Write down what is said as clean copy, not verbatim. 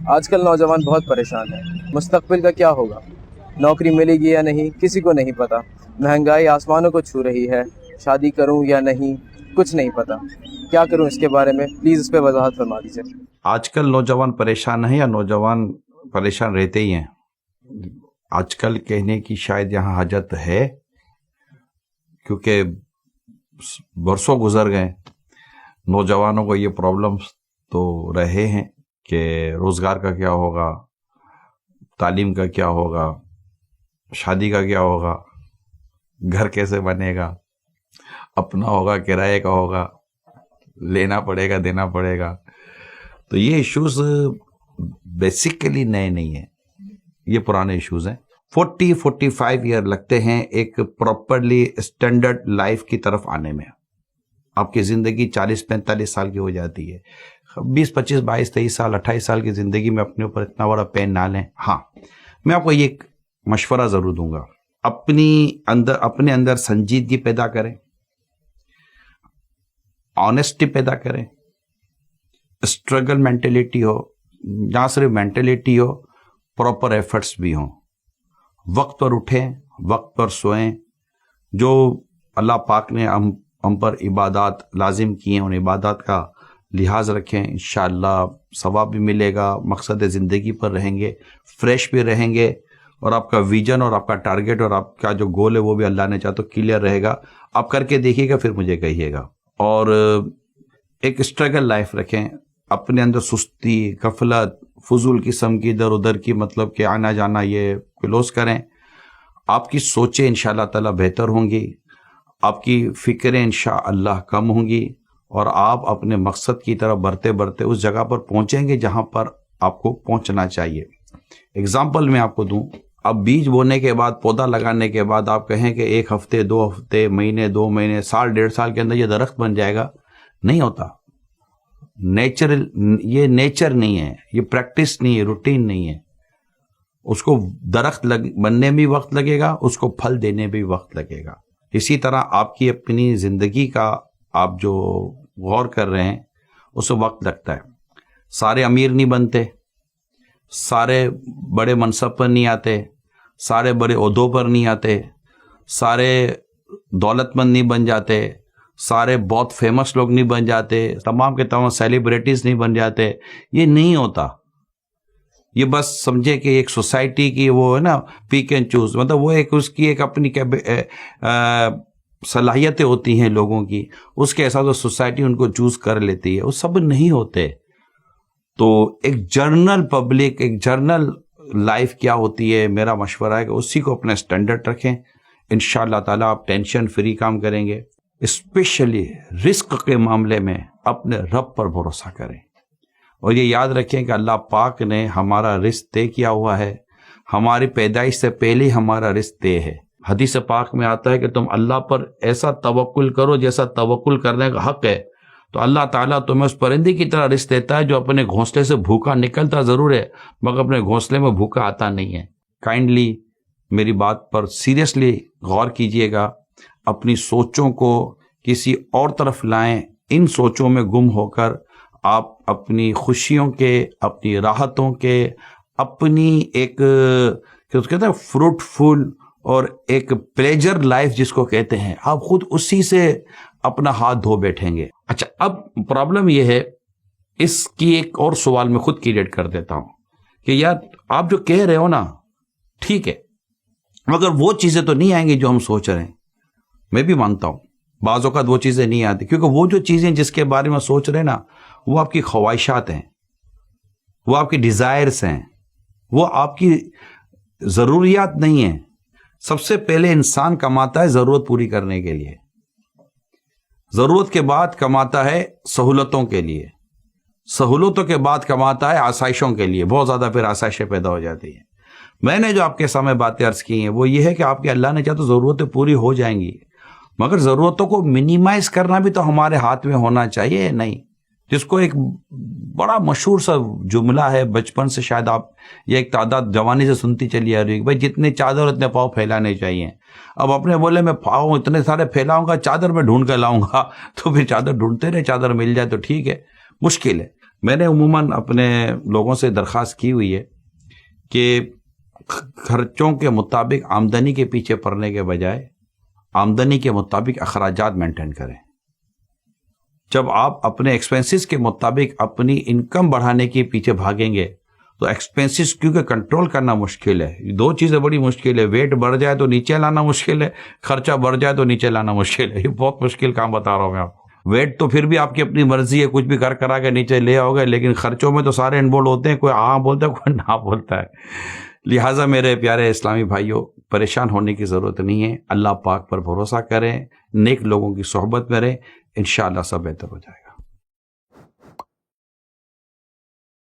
آج کل نوجوان بہت پریشان ہیں، مستقبل کا کیا ہوگا؟ نوکری ملے گی یا نہیں کسی کو نہیں پتہ، مہنگائی آسمانوں کو چھو رہی ہے، شادی کروں یا نہیں کچھ نہیں پتہ، کیا کروں اس کے بارے میں پلیز اس پہ وضاحت فرما دیجیے۔ آج کل نوجوان پریشان ہیں یا نوجوان پریشان رہتے ہی ہیں؟ آج کل کہنے کی شاید یہاں حاجت ہے، کیونکہ برسوں گزر گئے، نوجوانوں کو یہ پرابلمز تو رہے ہیں کہ روزگار کا کیا ہوگا، تعلیم کا کیا ہوگا، شادی کا کیا ہوگا، گھر کیسے بنے گا، اپنا ہوگا کرائے کا ہوگا، لینا پڑے گا دینا پڑے گا۔ تو یہ ایشوز بیسیکلی نئے نہیں ہیں، یہ پرانے ایشوز ہیں۔ 40-45 ایئر لگتے ہیں ایک پراپرلی اسٹینڈرڈ لائف کی طرف آنے میں۔ آپ کی زندگی 40-45 سال کی ہو جاتی ہے۔ 20-25-22-23 سال 28 سال کی زندگی میں اپنے اوپر اتنا بڑا پین نہ لیں۔ ہاں، میں آپ کو یہ ایک مشورہ ضرور دوں گا، اپنے اندر سنجیدگی پیدا کریں، آنیسٹی پیدا کریں، اسٹرگل مینٹیلیٹی ہو، نہ صرف مینٹیلیٹی ہو، پراپر ایفرٹس بھی ہوں، وقت پر اٹھیں، وقت پر سوئیں، جو اللہ پاک نے ہم پر عبادات لازم کی ہیں ان عبادات کا لحاظ رکھیں، انشاءاللہ ثواب بھی ملے گا، مقصد زندگی پر رہیں گے، فریش بھی رہیں گے، اور آپ کا ویژن اور آپ کا ٹارگٹ اور آپ کا جو گول ہے وہ بھی اللہ نے چاہا تو کلیئر رہے گا۔ آپ کر کے دیکھیے گا، پھر مجھے کہیے گا۔ اور ایک اسٹرگل لائف رکھیں، اپنے اندر سستی، غفلت، فضول قسم کی ادھر ادھر کی مطلب کہ آنا جانا یہ کلوز کریں۔ آپ کی سوچیں انشاءاللہ تعالی بہتر ہوں گی، آپ کی فکریں انشاءاللہ کم ہوں گی، اور آپ اپنے مقصد کی طرف بڑھتے بڑھتے اس جگہ پر پہنچیں گے جہاں پر آپ کو پہنچنا چاہیے۔ اگزامپل میں آپ کو دوں، اب بیج بونے کے بعد، پودا لگانے کے بعد آپ کہیں کہ 1 ہفتے 2 ہفتے، مہینے 2 مہینے، سال 1.5 سال کے اندر یہ درخت بن جائے گا، نہیں ہوتا۔ یہ نیچر نہیں ہے، یہ پریکٹس نہیں ہے، روٹین نہیں ہے۔ اس کو درخت بننے میں بھی وقت لگے گا، اس کو پھل دینے میں بھی وقت لگے گا۔ اسی طرح آپ کی اپنی زندگی کا آپ جو غور کر رہے ہیں اس کو وقت لگتا ہے۔ سارے امیر نہیں بنتے، سارے بڑے منصب پر نہیں آتے، سارے بڑے عہدوں پر نہیں آتے، سارے دولت مند نہیں بن جاتے، سارے بہت فیمس لوگ نہیں بن جاتے، تمام کے تمام سیلیبریٹیز نہیں بن جاتے۔ یہ نہیں ہوتا۔ یہ بس سمجھے کہ ایک سوسائٹی کی وہ ہے نا پیک اینڈ چوز، مطلب وہ ایک اس کی ایک اپنی صلاحیتیں ہوتی ہیں لوگوں کی، اس کے احساس سوسائٹی ان کو چوز کر لیتی ہے، وہ سب نہیں ہوتے۔ تو ایک جرنل پبلک، ایک جرنل لائف کیا ہوتی ہے، میرا مشورہ ہے کہ اسی کو اپنا اسٹینڈرڈ رکھیں، انشاءاللہ تعالیٰ آپ ٹینشن فری کام کریں گے۔ اسپیشلی رزق کے معاملے میں اپنے رب پر بھروسہ کریں، اور یہ یاد رکھیں کہ اللہ پاک نے ہمارا رزق طے کیا ہوا ہے، ہماری پیدائش سے پہلے ہمارا رزق طے ہے۔ حدیث پاک میں آتا ہے کہ تم اللہ پر ایسا توکل کرو جیسا توکل کرنے کا حق ہے، تو اللہ تعالیٰ تمہیں اس پرندے کی طرح رزق دیتا ہے جو اپنے گھونسلے سے بھوکا نکلتا ضرور ہے مگر اپنے گھونسلے میں بھوکا آتا نہیں ہے۔ کائنڈلی میری بات پر سیریسلی غور کیجئے گا، اپنی سوچوں کو کسی اور طرف لائیں، ان سوچوں میں گم ہو کر آپ اپنی خوشیوں کے، اپنی راحتوں کے، اپنی ایک کہتے ہیں فروٹفل اور ایک پلیجر لائف جس کو کہتے ہیں، آپ خود اسی سے اپنا ہاتھ دھو بیٹھیں گے۔ اچھا، اب پرابلم یہ ہے، اس کی ایک اور سوال میں خود کریٹ کر دیتا ہوں کہ یار آپ جو کہہ رہے ہو نا ٹھیک ہے، مگر وہ چیزیں تو نہیں آئیں گی جو ہم سوچ رہے ہیں۔ میں بھی مانتا ہوں بعض اوقات وہ چیزیں نہیں آتی، کیونکہ وہ جو چیزیں جس کے بارے میں سوچ رہے ہیں نا وہ آپ کی خواہشات ہیں، وہ آپ کی ڈیزائرز ہیں، وہ آپ کی ضروریات نہیں ہیں۔ سب سے پہلے انسان کماتا ہے ضرورت پوری کرنے کے لیے، ضرورت کے بعد کماتا ہے سہولتوں کے لیے، سہولتوں کے بعد کماتا ہے آسائشوں کے لیے، بہت زیادہ پھر آسائشیں پیدا ہو جاتی ہیں۔ میں نے جو آپ کے سامنے باتیں عرض کی ہیں وہ یہ ہے کہ آپ کے اللہ نے چاہا تو ضرورتیں پوری ہو جائیں گی، مگر ضرورتوں کو منیمائز کرنا بھی تو ہمارے ہاتھ میں ہونا چاہیے۔ نہیں، جس کو ایک بڑا مشہور سا جملہ ہے، بچپن سے شاید آپ یہ ایک تعداد جوانی سے سنتی چلی آ رہی ہے، بھائی جتنے چادر اتنے پاؤں پھیلانے چاہیے۔ اب اپنے بولے میں پاؤں اتنے سارے پھیلاؤں گا، چادر میں ڈھونڈ کر لاؤں گا، تو پھر چادر ڈھونڈتے رہے، چادر مل جائے تو ٹھیک ہے، مشکل ہے۔ میں نے عموماً اپنے لوگوں سے درخواست کی ہوئی ہے کہ خرچوں کے مطابق آمدنی کے پیچھے پڑنے کے بجائے آمدنی کے مطابق اخراجات مینٹین کریں. جب آپ اپنے ایکسپینسز کے مطابق اپنی انکم بڑھانے کے پیچھے بھاگیں گے تو ایکسپینسز کیونکہ کنٹرول کرنا مشکل ہے. دو چیزیں بڑی مشکل ہے, ویٹ بڑھ جائے تو نیچے لانا مشکل ہے, خرچہ بڑھ جائے تو نیچے لانا مشکل ہے. یہ بہت مشکل کام بتا رہا ہوں میں آپ کو. ویٹ تو پھر بھی آپ کی اپنی مرضی ہے, کچھ بھی کرا کے نیچے لے آؤ گے, لیکن خرچوں میں تو سارے انوالو ہوتے ہیں, کوئی ہاں بولتا ہے کوئی نہ بولتا ہے. لہٰذا میرے پیارے اسلامی بھائیوں, پریشان ہونے کی ضرورت نہیں ہے. اللہ پاک پر بھروسہ کریں, نیک لوگوں کی صحبت میں رہیں, انشاءاللہ سب بہتر ہو جائے گا.